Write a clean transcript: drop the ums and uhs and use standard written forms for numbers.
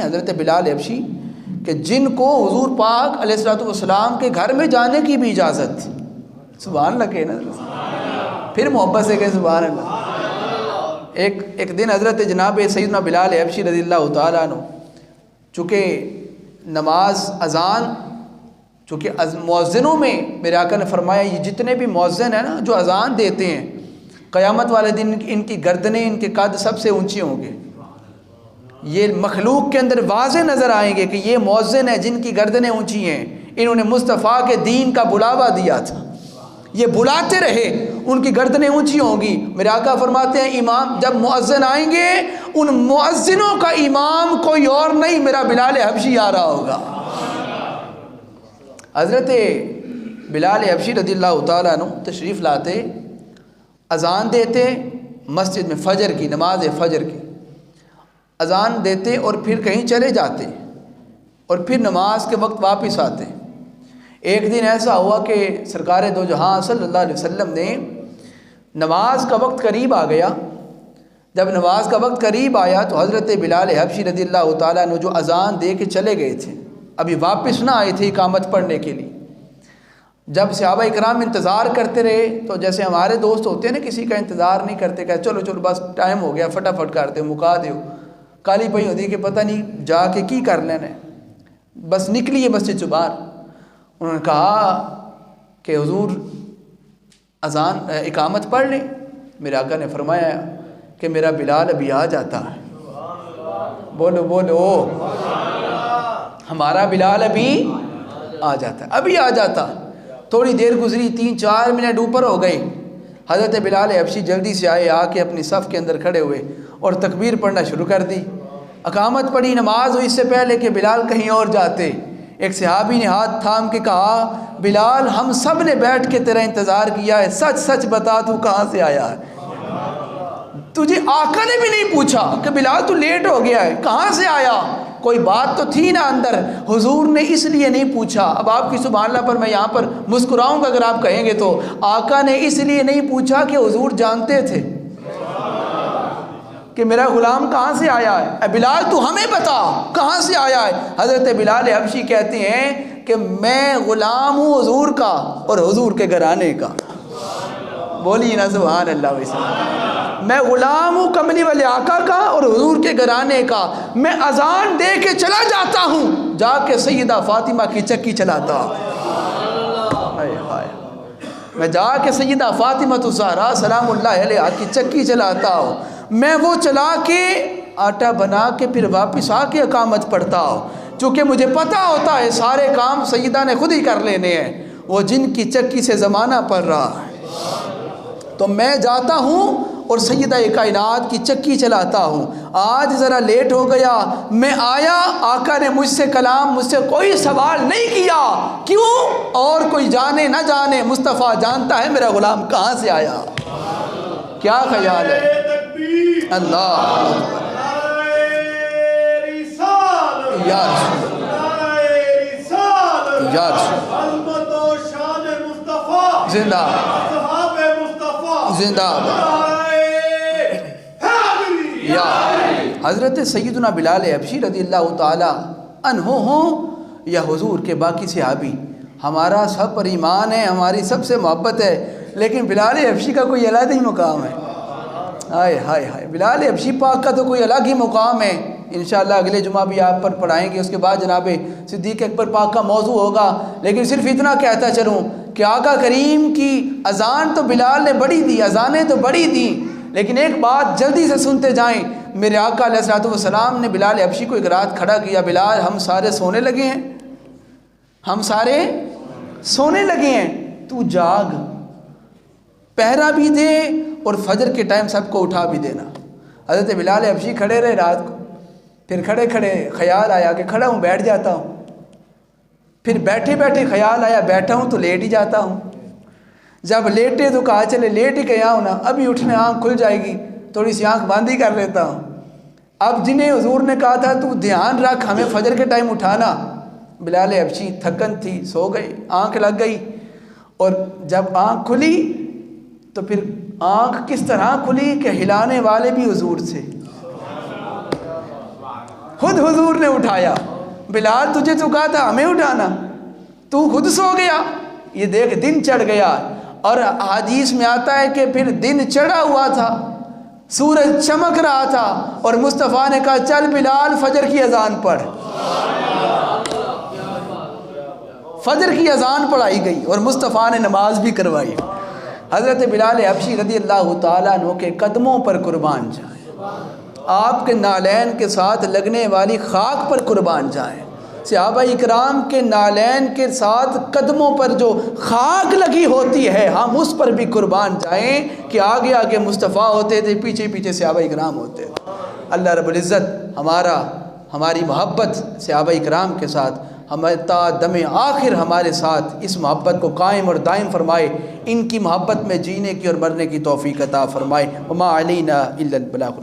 ہیں حضرت بلال حبشی کہ جن کو حضور پاک علیہ الصلوۃ والسلام کے گھر میں جانے کی بھی اجازت تھی. سبحان اللہ کہنا, پھر محبت سے کہ سبحان اللہ. ایک دن حضرت جناب سیدنا بلال حبشی رضی اللہ تعالیٰ عنہ, چونکہ نماز اذان, چونکہ مؤذنوں میں میرے آقا نے فرمایا یہ جتنے بھی مؤذن ہیں نا جو اذان دیتے ہیں, قیامت والے دن ان کی گردنیں, ان کے قد سب سے اونچے ہوں گے. یہ مخلوق کے اندر واضح نظر آئیں گے کہ یہ مؤذن ہیں جن کی گردنیں اونچی ہیں, انہوں نے مصطفیٰ کے دین کا بلاوا دیا تھا, یہ بلاتے رہے, ان کی گردنیں اونچی ہوں گی. میرے آقا فرماتے ہیں امام جب مؤذن آئیں گے ان مؤذنوں کا امام کوئی اور نہیں, میرا بلال حبشی آ رہا ہوگا. حضرت بلال حبشی رضی اللہ تعالیٰ عنہ تشریف لاتے, اذان دیتے مسجد میں, فجر کی نماز فجر کی اذان دیتے اور پھر کہیں چلے جاتے اور پھر نماز کے وقت واپس آتے. ایک دن ایسا ہوا کہ سرکار دو جہاں صلی اللہ علیہ وسلم نے نماز کا وقت قریب آ گیا. جب نماز کا وقت قریب آیا تو حضرت بلال حبشی رضی اللہ تعالیٰ عنہ جو اذان دے کے چلے گئے تھے, ابھی واپس نہ آئے تھے اقامت پڑھنے کے لیے. جب صحابہ اکرام انتظار کرتے رہے تو جیسے ہمارے دوست ہوتے ہیں نا, کسی کا انتظار نہیں کرتے, کہ چلو چلو بس ٹائم ہو گیا فٹافٹ کر دو, مکا دو, کالی پئی ہوتی کہ پتہ نہیں جا کے کی کر لینا ہے, بس نکلی ہے مسجد سے باہر. انہوں نے کہا کہ حضور اذان اقامت پڑھ لیں. میرے آقا نے فرمایا کہ میرا بلال ابھی آ جاتا ہے. بولو بولو, ہمارا بلال ابھی آ جاتا ہے, ابھی آ جاتا. تھوڑی دیر گزری, 3-4 منٹ اوپر ہو گئے. حضرت بلال حبشی جلدی سے آئے, آ کے اپنی صف کے اندر کھڑے ہوئے اور تکبیر پڑھنا شروع کر دی. اقامت پڑھی, نماز ہوئی, اس سے پہلے کہ بلال کہیں اور جاتے ایک صحابی نے ہاتھ تھام کے کہا, بلال ہم سب نے بیٹھ کے تیرا انتظار کیا ہے, سچ سچ بتا تو کہاں سے آیا ہے. تجھے آقا نے بھی نہیں پوچھا کہ بلال تو لیٹ ہو گیا ہے, کہاں سے آیا. کوئی بات تو تھی نا اندر, حضور نے اس لیے نہیں پوچھا. اب آپ کی سبحان اللہ پر میں یہاں پر مسکراؤں گا اگر آپ کہیں گے تو, آقا نے اس لیے نہیں پوچھا کہ حضور جانتے تھے کہ میرا غلام کہاں سے آیا ہے. اے بلال تو ہمیں بتا کہاں سے آیا ہے. حضرت بلال حبشی کہتے ہیں کہ میں غلام ہوں حضور کا اور حضور کے گھرانے کا. بولیے نا سبحان اللہ. ویسے میں غلام ہوں کملی والے آقا کا اور حضور کے گھرانے کا. میں اذان دے کے چلا جاتا ہوں, جا کے سیدہ فاطمہ کی چکی چلاتا. میں جا کے سیدہ فاطمہ الزہرا سلام اللہ علیہا کی چکی چلاتا ہوں. میں وہ چلا کے آٹا بنا کے پھر واپس آ کے اقامت پڑھتا ہوں, چونکہ مجھے پتہ ہوتا ہے سارے کام سیدہ نے خود ہی کر لینے ہیں, وہ جن کی چکی سے زمانہ پڑ رہا ہے. تو میں جاتا ہوں اور سیدہ کائنات کی چکی چلاتا ہوں. آج ذرا لیٹ ہو گیا, میں آیا, آقا نے مجھ سے کلام, مجھ سے کوئی سوال نہیں کیا. کیوں؟ اور کوئی جانے نہ جانے, مصطفیٰ جانتا ہے میرا غلام کہاں سے آیا. کیا خیال ہے؟ اللہ یا زندہ زندہ. یا حضرت سیدنا بلال حبشی رضی اللہ تعالی عنہ ہوں یا حضور کے باقی صحابی, ہمارا سب پر ایمان ہے, ہماری سب سے محبت ہے, لیکن بلال حبشی کا کوئی الگ ہی مقام ہے. ہائے ہائے ہائے, بلال حبشی پاک کا تو کوئی الگ ہی مقام ہے. انشاءاللہ اگلے جمعہ بھی آپ پر پڑھائیں گے, اس کے بعد جناب صدیق اکبر پاک کا موضوع ہوگا. لیکن صرف اتنا کہتا چلوں کہ آقا کریم کی اذان تو بلال نے بڑی دی, اذانیں تو بڑی دیں, لیکن ایک بات جلدی سے سنتے جائیں. میرے آقا علیہ الصلوۃ والسلام نے بلال حبشی کو ایک رات کھڑا کیا, بلال ہم سارے سونے لگے ہیں, ہم سارے سونے لگے ہیں, تو جاگ, پہرا بھی دے اور فجر کے ٹائم سب کو اٹھا بھی دینا. حضرت بلال حبشی کھڑے رہے رات کو, پھر کھڑے کھڑے خیال آیا کہ کھڑا ہوں بیٹھ جاتا ہوں, پھر بیٹھے بیٹھے خیال آیا بیٹھا ہوں تو لیٹ ہی جاتا ہوں. جب لیٹے تو کہا چلے لیٹ ہی گیا ہوں نا, ابھی اٹھنے آنکھ کھل جائے گی, تھوڑی سی آنکھ بند ہی کر لیتا ہوں. اب جنہیں حضور نے کہا تھا تو دھیان رکھ ہمیں فجر کے ٹائم اٹھانا, بلال حبشی تھکن تھی, سو گئے, آنکھ لگ گئی, اور جب آنکھ کھلی تو پھر آنکھ کس طرح کھلی کہ ہلانے والے بھی حضور سے. خود حضور نے اٹھایا. بلال تجھے تو کہا تھا ہمیں اٹھانا, تو خود سو گیا. یہ دیکھ دن چڑھ گیا, اور حدیث میں آتا ہے کہ پھر دن چڑھا ہوا تھا, سورج چمک رہا تھا, اور مصطفیٰ نے کہا چل بلال فجر کی اذان پڑھ. فجر کی اذان پڑھائی گئی اور مصطفیٰ نے نماز بھی کروائی. حضرت بلال حبشی رضی اللہ تعالیٰ عنہ کے قدموں پر قربان جائیں, آپ کے نالین کے ساتھ لگنے والی خاک پر قربان جائیں. صحابہ اکرام کے نالین کے ساتھ قدموں پر جو خاک لگی ہوتی ہے ہم اس پر بھی قربان جائیں کہ آگے آگے مصطفیٰ ہوتے تھے, پیچھے پیچھے صحابہ اکرام ہوتے. اللہ رب العزت ہماری محبت صحابہ اکرام کے ساتھ ہمیں تا دم آخر ہمارے ساتھ اس محبت کو قائم اور دائم فرمائے, ان کی محبت میں جینے کی اور مرنے کی توفیق عطا فرمائے. وما علینا الا البلاغ.